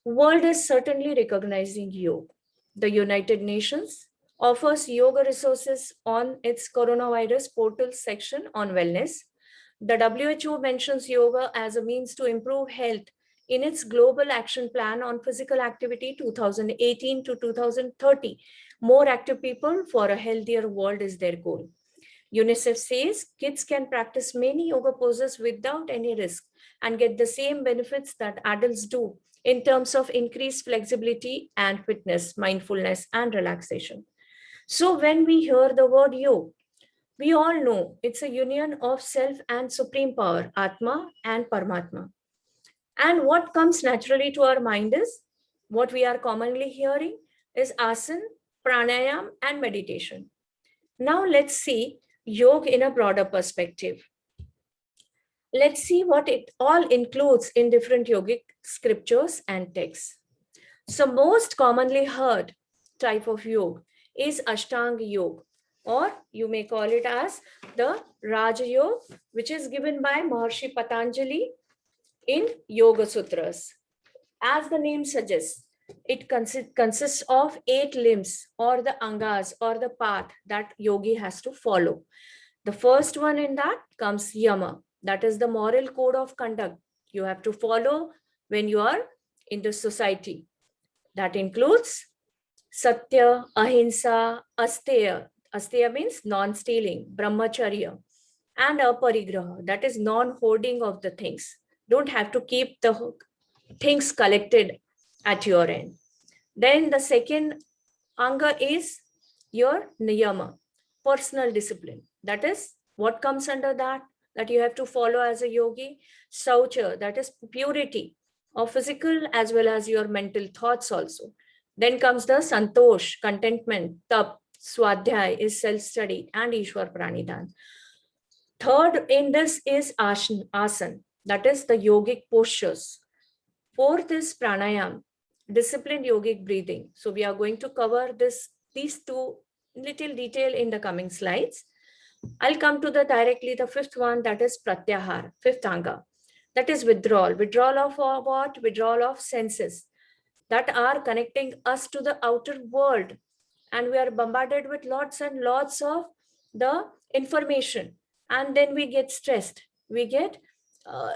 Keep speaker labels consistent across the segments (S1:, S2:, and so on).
S1: World is certainly recognizing yoga. The United Nations offers yoga resources on its coronavirus portal section on wellness. The WHO mentions yoga as a means to improve health in its Global Action Plan on Physical Activity 2018 to 2030. More active people for a healthier world is their goal. UNICEF says kids can practice many yoga poses without any risk and get the same benefits that adults do in terms of increased flexibility and fitness, mindfulness, and relaxation. So, when we hear the word yoga, we all know it's a union of self and supreme power, Atma and Paramatma. And what comes naturally to our mind is what we are commonly hearing is asana, pranayam, and meditation. Now, let's see yoga in a broader perspective. Let's see what it all includes in different yogic scriptures and texts. So, most commonly heard type of yoga is Ashtanga Yoga, or you may call it as the Raja Yoga, which is given by Maharshi Patanjali in Yoga Sutras. As the name suggests, it consists of 8 limbs or the angas or the path that yogi has to follow. The first one in that comes yama, that is the moral code of conduct you have to follow when you are in the society. That includes satya, ahimsa, asteya. Asteya means non-stealing, brahmacharya, and aparigraha, that is non-hoarding of the things. Don't have to keep the things collected at your end. Then the second anga is your niyama, personal discipline. That is what comes under that you have to follow as a yogi. Saucha, that is purity of physical as well as your mental thoughts also. Then comes the santosh, contentment, tap, swadhyay is self-study, and ishwar pranidhan. Third in this is asan, that is the yogic postures. Fourth is pranayam, disciplined yogic breathing. So we are going to cover these two little detail in the coming slides. I'll come to the fifth one, that is pratyahar, fifth anga. That is withdrawal. Withdrawal of what? Withdrawal of senses that are connecting us to the outer world. And we are bombarded with lots and lots of the information. And then we get stressed. We get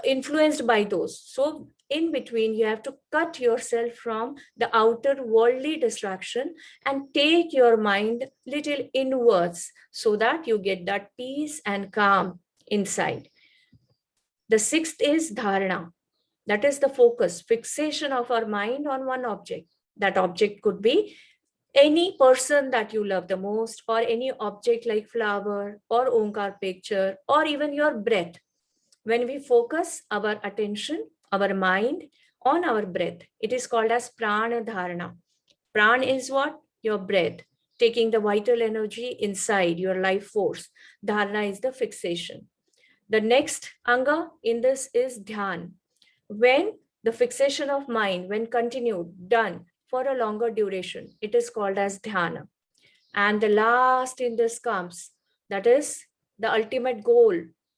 S1: influenced by those. So in between, you have to cut yourself from the outer worldly distraction and take your mind little inwards so that you get that peace and calm inside. The sixth is dharana. That is the focus, fixation of our mind on one object. That object could be any person that you love the most, or any object like flower or Omkar picture, or even your breath. When we focus our attention, our mind on our breath, it is called as prana dharana. Pran is what? Your breath, taking the vital energy inside your life force. Dharana is the fixation. The next anga in this is dhyan. When the fixation of mind, when continued, done for a longer duration, it is called as dhyana. And the last in this comes, that is the ultimate goal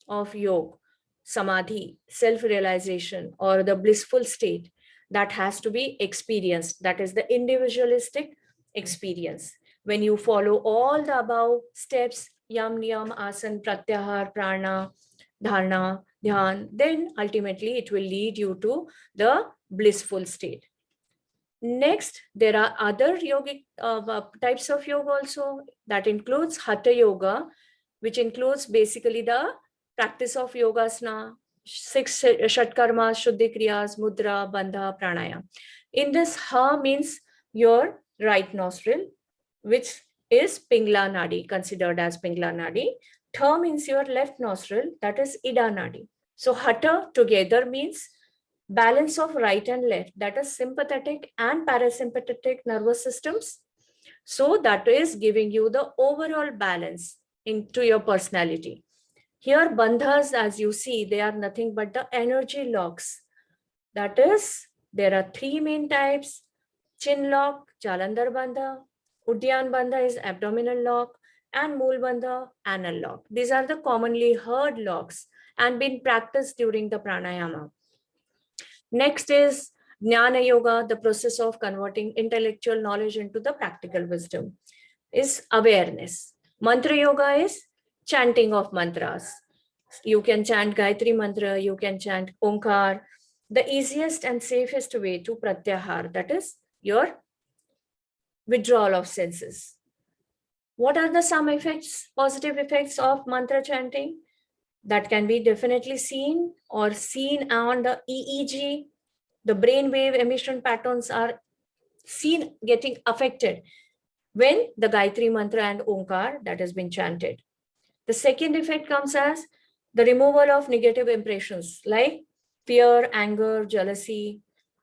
S1: of yoga, samadhi, self-realization, or the blissful state that has to be experienced. That is the individualistic experience. When you follow all the above steps, yam, niyam, asan, pratyahar, prana, dharana, dhyan, then ultimately it will lead you to the blissful state. Next, there are other yogic types of yoga also. That includes Hatha Yoga, which includes basically the practice of yogasana, 6 Shatkarmas, Shuddhi Kriyas, Mudra, Bandha, Pranayam. In this, Ha means your right nostril, which is Pingla Nadi, considered as Pingla Nadi. Tha means your left nostril, that is Ida Nadi. So Hatha together means balance of right and left, that is sympathetic and parasympathetic nervous systems. So that is giving you the overall balance into your personality. Here bandhas, as you see, they are nothing but the energy locks. That is, there are 3 main types: chin lock, Jalandhar bandha, Uddiyana bandha is abdominal lock, and Mool bandha, anal lock. These are the commonly heard locks and been practiced during the pranayama. Next is Jnana Yoga, the process of converting intellectual knowledge into the practical wisdom, is awareness. Mantra Yoga is chanting of mantras. You can chant Gayatri Mantra, you can chant Omkar. The easiest and safest way to Pratyahar, that is your withdrawal of senses. What are the some effects, positive effects of mantra chanting? That can be definitely seen on the EEG. The brainwave emission patterns are seen getting affected when the Gayatri Mantra and Omkar that has been chanted. The second effect comes as the removal of negative impressions like fear, anger, jealousy.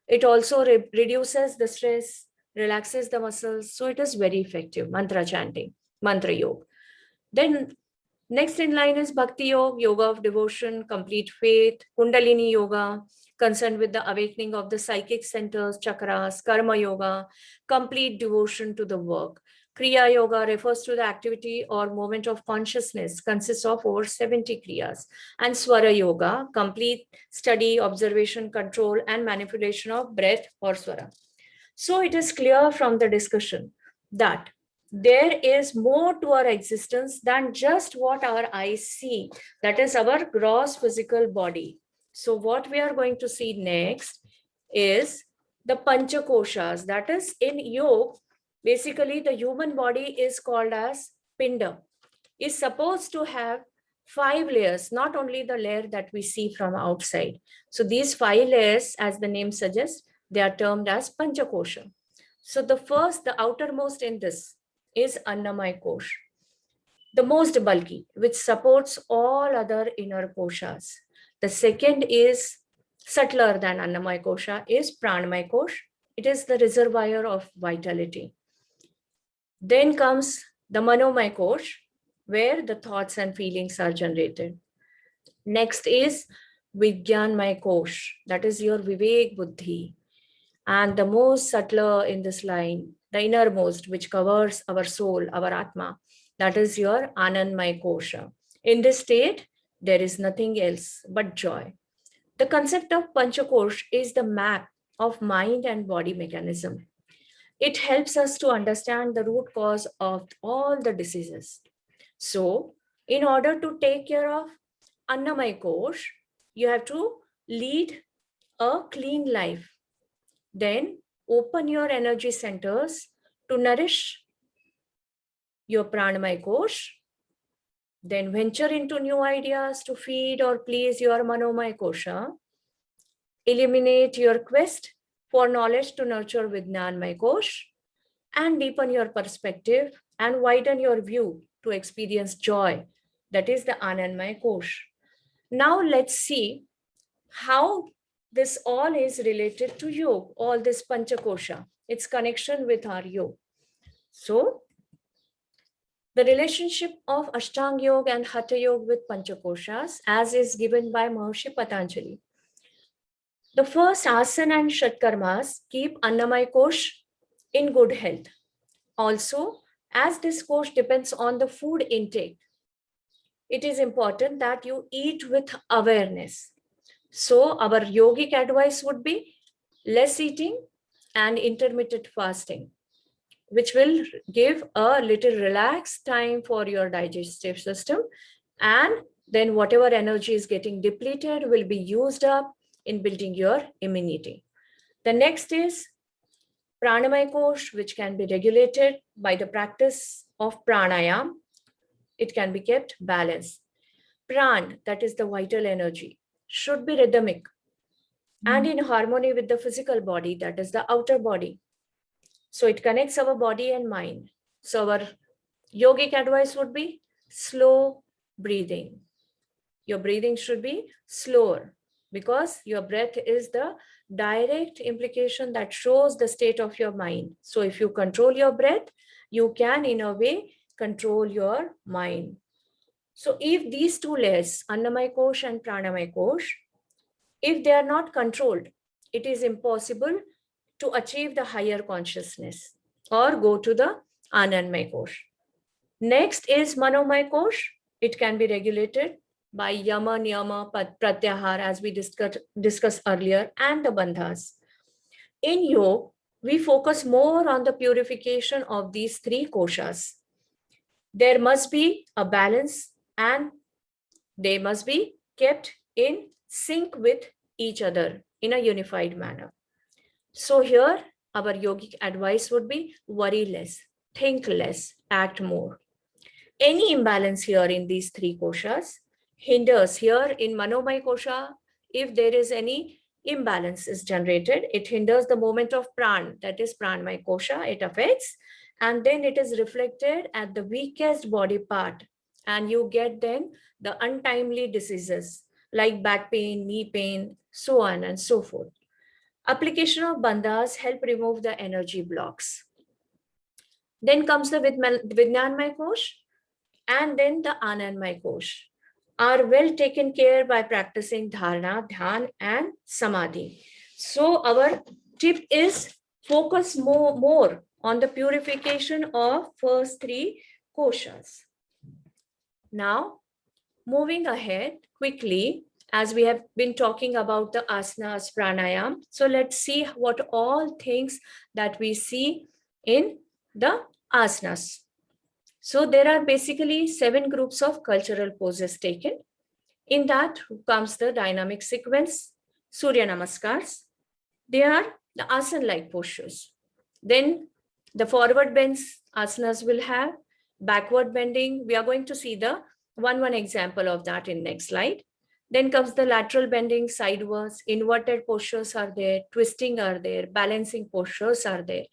S1: It also reduces the stress, relaxes the muscles. So it is very effective, mantra chanting, mantra yoga. Then next in line is Bhakti Yoga, yoga of devotion, complete faith, Kundalini Yoga, concerned with the awakening of the psychic centers, chakras, Karma Yoga, complete devotion to the work. Kriya Yoga refers to the activity or movement of consciousness, consists of over 70 Kriyas. And Swara Yoga, complete study, observation, control, and manipulation of breath or Swara. So it is clear from the discussion that there is more to our existence than just what our eyes see. That is our gross physical body. So what we are going to see next is the Panchakoshas. That is in yoga, basically the human body is called as Pinda. Is supposed to have 5 layers, not only the layer that we see from outside. So these 5 layers, as the name suggests, they are termed as Panchakosha. So the first, the outermost in this is Annamaya Kosh, the most bulky, which supports all other inner koshas. The second is subtler than Annamaya Kosha, is Pranamaya Kosh. It is the reservoir of vitality. Then comes the Manomaya Kosh, where the thoughts and feelings are generated. Next is Vijnanmaya Kosh, that is your Vivek Buddhi. And the most subtler in this line, the innermost, which covers our soul, our Atma, that is your Anandmaya Kosha. In this state, there is nothing else but joy. The concept of Panchakosh is the map of mind and body mechanism. It helps us to understand the root cause of all the diseases. So, in order to take care of Annamaya Kosh, you have to lead a clean life. Then open your energy centers to nourish your Pranamaya Kosh. Then venture into new ideas to feed or please your Manomaya Kosha. Eliminate your quest for knowledge to nurture Vijnanmaya Kosh. And deepen your perspective and widen your view to experience joy. That is the Anandmaya Kosh. Now let's see how this all is related to yoga, all this Panchakosha, its connection with our yoga. So, the relationship of Ashtanga Yoga and Hatha Yoga with Panchakoshas, as is given by Maharishi Patanjali. The first asana and shatkarmas keep Annamaya Kosh in good health. Also, as this kosh depends on the food intake, it is important that you eat with awareness. So our yogic advice would be less eating and intermittent fasting, which will give a little relaxed time for your digestive system. And then whatever energy is getting depleted will be used up in building your immunity. The next is Pranamaya Kosh, which can be regulated by the practice of pranayam. It can be kept balanced. Pran, that is the vital energy, should be rhythmic and in harmony with the physical body, that is the outer body. So it connects our body and mind. So our yogic advice would be slow breathing. Your breathing should be slower because your breath is the direct implication that shows the state of your mind. So if you control your breath, you can in a way control your mind. So if these two layers, Annamaya Kosh and Pranamaya Kosh, if they are not controlled, it is impossible to achieve the higher consciousness or go to the Anandmaya Kosh. Next is Manomaya Kosh. It can be regulated by Yama, Niyama, Pratyahar, as we discussed earlier, and the Bandhas. In yoga, we focus more on the purification of these three koshas. There must be a balance and they must be kept in sync with each other in a unified manner. So here, our yogic advice would be worry less, think less, act more. Any imbalance here in these three koshas hinders here in Manomaya kosha. If there is any imbalance is generated, it hinders the movement of pran, that is pranamaya kosha, it affects, and then it is reflected at the weakest body part, and you get then the untimely diseases like back pain, knee pain, so on and so forth. Application of bandhas help remove the energy blocks. Then comes the Vijnanmaya Kosh and then the Anandmaya Kosh are well taken care by practicing dharana, dhyan and samadhi. So our tip is focus more on the purification of first three koshas. Now, moving ahead quickly, as we have been talking about the asanas, pranayam. So let's see what all things that we see in the asanas. So there are basically 7 groups of cultural poses taken. In that comes the dynamic sequence, Surya Namaskars. They are the asana-like postures. Then the forward bends asanas will have, backward bending. We are going to see the one example of that in next slide. Then comes the lateral bending sidewards, inverted postures are there, twisting are there, balancing postures are there.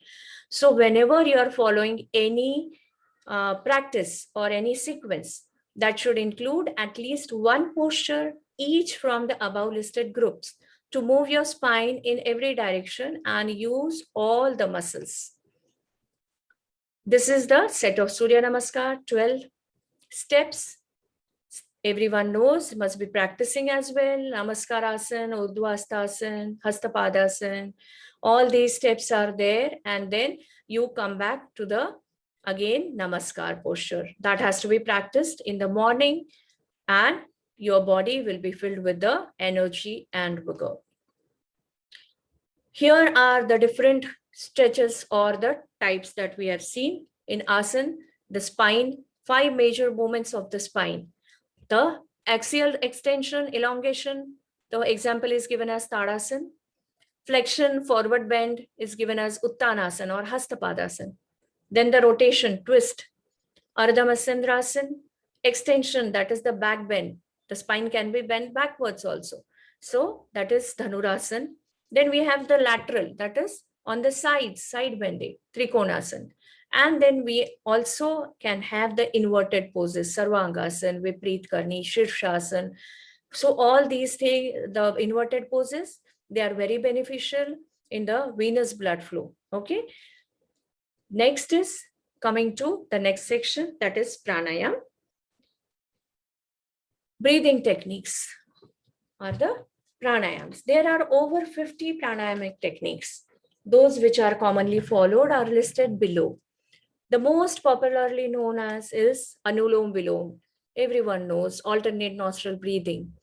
S1: So whenever you are following any practice or any sequence, that should include at least one posture each from the above listed groups to move your spine in every direction and use all the muscles. This is the set of Surya Namaskar, 12 steps. Everyone knows, must be practicing as well. Namaskarasana, Urdhvastasana, Hastapadasana. All these steps are there. And then you come back to the, again, Namaskar posture. That has to be practiced in the morning and your body will be filled with the energy and vigor. Here are the different stretches or the types that we have seen in asana, the spine, 5 major movements of the spine. The axial extension, elongation, the example is given as Tadasana. Flexion, forward bend is given as Uttanasana or Hastapadasana. Then the rotation, twist, Ardha Matsyendrasana. Extension, that is the back bend. The spine can be bent backwards also. So that is Dhanurasana. Then we have the lateral, that is on the sides, side bending, Trikonasana. And then we also can have the inverted poses, Sarvangasana, Viprit Karni, Shirshasana. So all these things, the inverted poses, they are very beneficial in the venous blood flow. Okay. Next is coming to the next section, that is pranayam. Breathing techniques are the pranayams. There are over 50 pranayamic techniques. Those which are commonly followed are listed below. The most popularly known as is Anulom Vilom. Everyone knows alternate nostril breathing.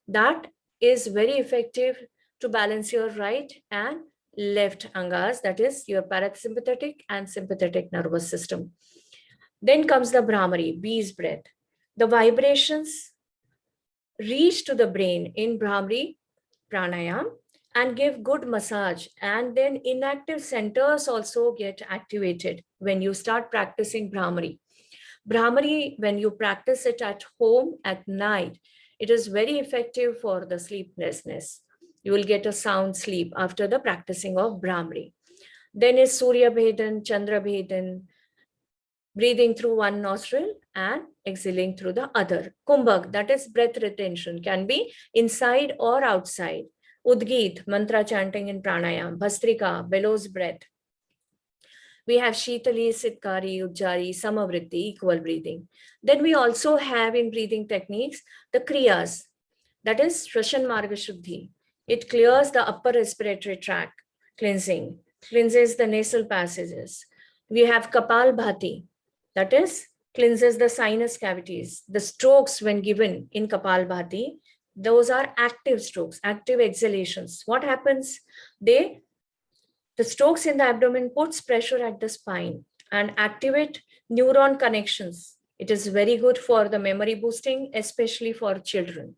S1: That is very effective to balance your right and left angas, that is your parasympathetic and sympathetic nervous system. Then comes the Bhramari, bee's breath. The vibrations reach to the brain in Bhramari pranayam and give good massage, and then inactive centers also get activated when you start practicing Bhramari. Bhramari, when you practice it at home at night, it is very effective for the sleeplessness. You will get a sound sleep after the practicing of Bhramari. Then is Surya Bhedan, Chandra Bhedan, breathing through one nostril and exhaling through the other. Kumbhak, that is breath retention, can be inside or outside. Udgit, mantra chanting in pranayam. Bhastrika, bellows breath. We have Shitali, Sitkari, Ujjari, Samavritti, equal breathing. Then we also have in breathing techniques, the Kriyas, that is Shwashan Marga Shuddhi. It clears the upper respiratory tract, cleansing, cleanses the nasal passages. We have Kapal Bhati, that is cleanses the sinus cavities. The strokes when given in Kapal Bhati, those are active strokes, active exhalations. What happens? They The strokes in the abdomen puts pressure at the spine and activate neuron connections. It is very good for the memory boosting, especially for children.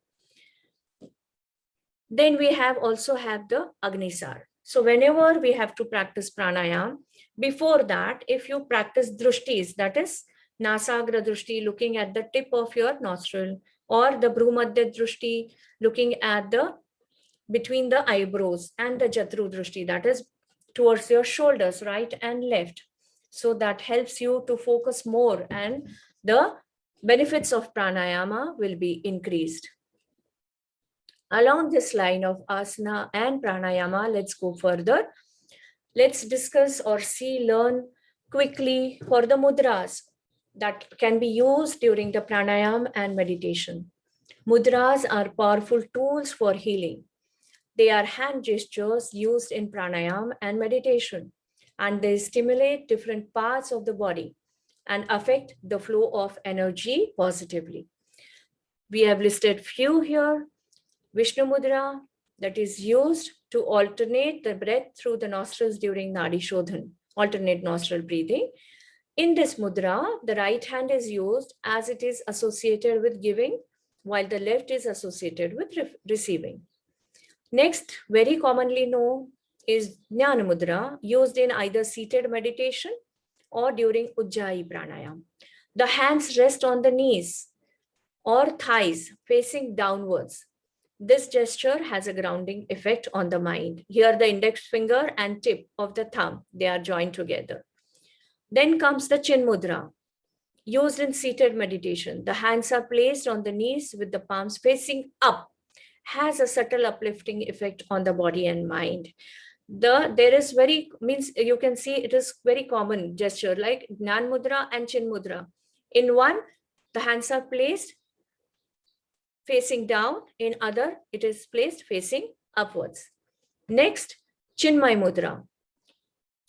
S1: Then we also have the Agnisar. So whenever we have to practice pranayam, before that, if you practice drushtis, that is Nasagra drushti, looking at the tip of your nostril, or the Bhrumadhya drushti, looking at the between the eyebrows, and the Jatru drushti, that is towards your shoulders, right and left. So that helps you to focus more and the benefits of pranayama will be increased. Along this line of asana and pranayama, let's go further. Let's discuss or learn quickly for the mudras that can be used during the pranayam and meditation. Mudras are powerful tools for healing. They are hand gestures used in pranayam and meditation, and they stimulate different parts of the body and affect the flow of energy positively. We have listed few here. Vishnu Mudra, that is used to alternate the breath through the nostrils during Nadi Shodhan, alternate nostril breathing. In this mudra, the right hand is used as it is associated with giving, while the left is associated with receiving. Next, very commonly known is Jnana Mudra, used in either seated meditation or during Ujjayi Pranayam. The hands rest on the knees or thighs facing downwards. This gesture has a grounding effect on the mind. Here, the index finger and tip of the thumb, they are joined together. Then comes the Chin Mudra, used in seated meditation. The hands are placed on the knees with the palms facing up, has a subtle uplifting effect on the body and mind. There is you can see it is very common gesture like Jnana Mudra and Chin Mudra. In one, the hands are placed facing down, in other, it is placed facing upwards. Next, Chinmay Mudra.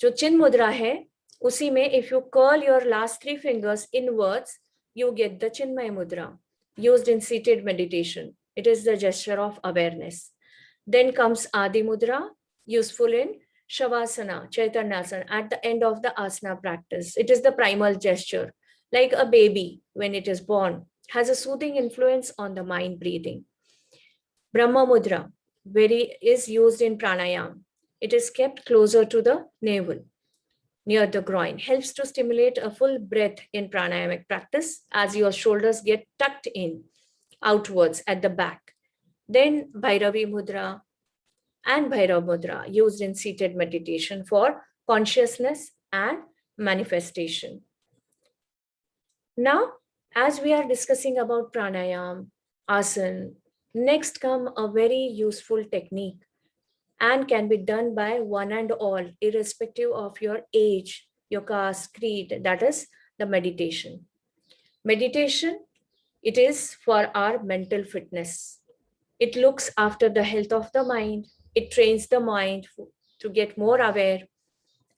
S1: जो Chin Mudra है, उसी में if you curl your last 3 fingers inwards, you get the Chinmay Mudra, used in seated meditation. It is the gesture of awareness. Then comes Adi Mudra, useful in Shavasana, Chaitanyasana, at the end of the asana practice. It is the primal gesture, like a baby when it is born, has a soothing influence on the mind breathing. Brahma Mudra is used in pranayam. It is kept closer to the navel, near the groin, helps to stimulate a full breath in pranayamic practice as your shoulders get tucked in outwards at the back. Then Bhairavi Mudra and Bhairav Mudra, used in seated meditation for consciousness and manifestation. Now, as we are discussing about pranayam, asana, next come a very useful technique and can be done by one and all, irrespective of your age, your caste, creed, that is the meditation. Meditation, it is for our mental fitness. It looks after the health of the mind. It trains the mind to get more aware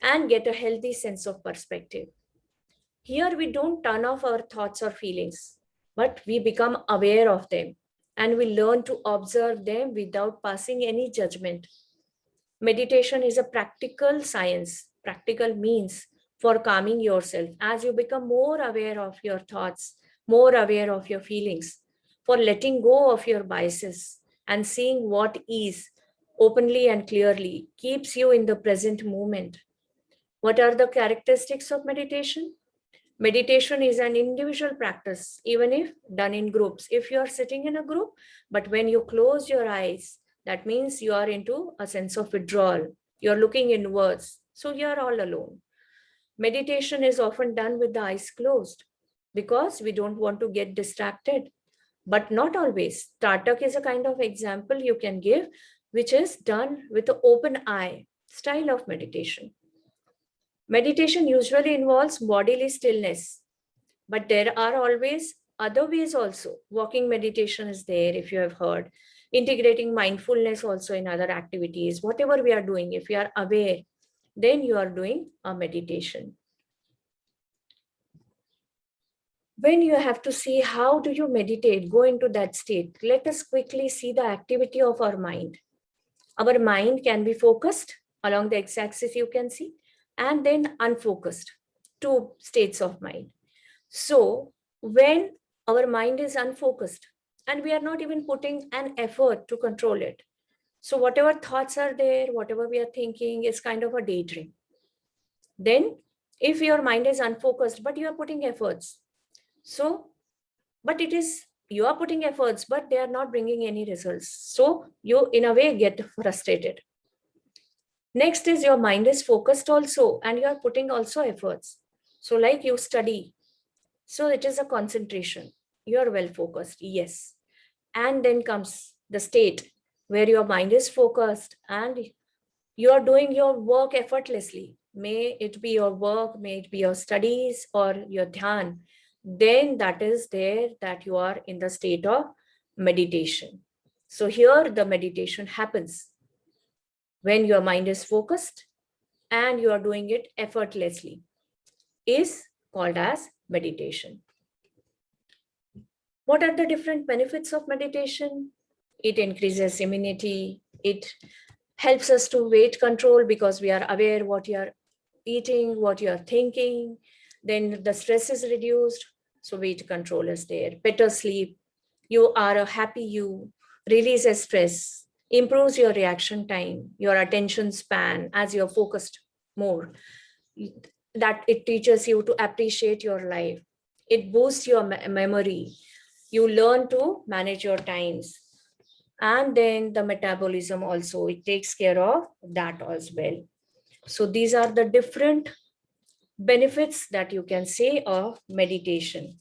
S1: and get a healthy sense of perspective. Here we don't turn off our thoughts or feelings, but we become aware of them and we learn to observe them without passing any judgment. Meditation is a practical science, practical means for calming yourself as you become more aware of your thoughts, more aware of your feelings, for letting go of your biases and seeing what is openly and clearly keeps you in the present moment. What are the characteristics of meditation? Meditation is an individual practice, even if done in groups. If you are sitting in a group, but when you close your eyes, that means you are into a sense of withdrawal. You're looking inwards, so you're all alone. Meditation is often done with the eyes closed because we don't want to get distracted, but not always. Tartak is a kind of example you can give, which is done with the open eye style of meditation. Meditation usually involves bodily stillness, but there are always other ways also. Walking meditation is there, if you have heard. Integrating mindfulness also in other activities. Whatever we are doing, if you are aware, then you are doing a meditation. When you have to see how do you meditate, go into that state, let us quickly see the activity of our mind. Our mind can be focused along the x-axis you can see, and then unfocused, 2 states of mind. So when our mind is unfocused and we are not even putting an effort to control it, so whatever thoughts are there, whatever we are thinking is kind of a daydream. Then if your mind is unfocused, but you are putting efforts, so, but it is, you are putting efforts, but they are not bringing any results. So you in a way get frustrated. Next is your mind is focused also, and you are putting also efforts. So like you study, so it is a concentration. You are well focused, yes. And then comes the state where your mind is focused and you are doing your work effortlessly. May it be your work, may it be your studies or your dhyan. Then that is there that you are in the state of meditation. So here the meditation happens when your mind is focused and you are doing it effortlessly, is called as meditation. What are the different benefits of meditation? It increases immunity. It helps us to weight control because we are aware what you are eating, what you are thinking. Then the stress is reduced. So weight control is there. Better sleep. You are a happy you. Releases stress. Improves your reaction time, your attention span as you're focused more. That it teaches you to appreciate your life. It boosts your memory. You learn to manage your times. And then the metabolism also, it takes care of that as well. So these are the different benefits that you can say of meditation.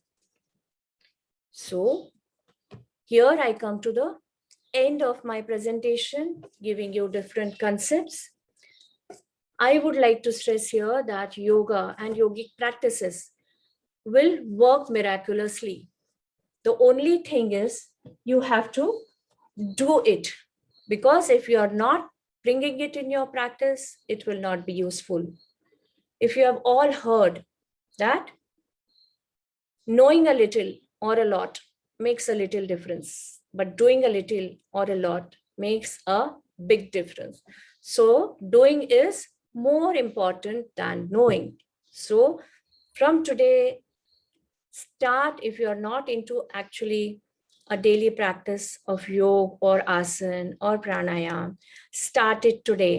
S1: So here I come to the end of my presentation, giving you different concepts. I would like to stress here that yoga and yogic practices will work miraculously. The only thing is you have to do it, because if you are not bringing it in your practice, it will not be useful. If you have all heard that knowing a little or a lot makes a little difference, but doing a little or a lot makes a big difference. So doing is more important than knowing. So from today, start, if you are not into actually a daily practice of yoga or asana or pranayam, start it today.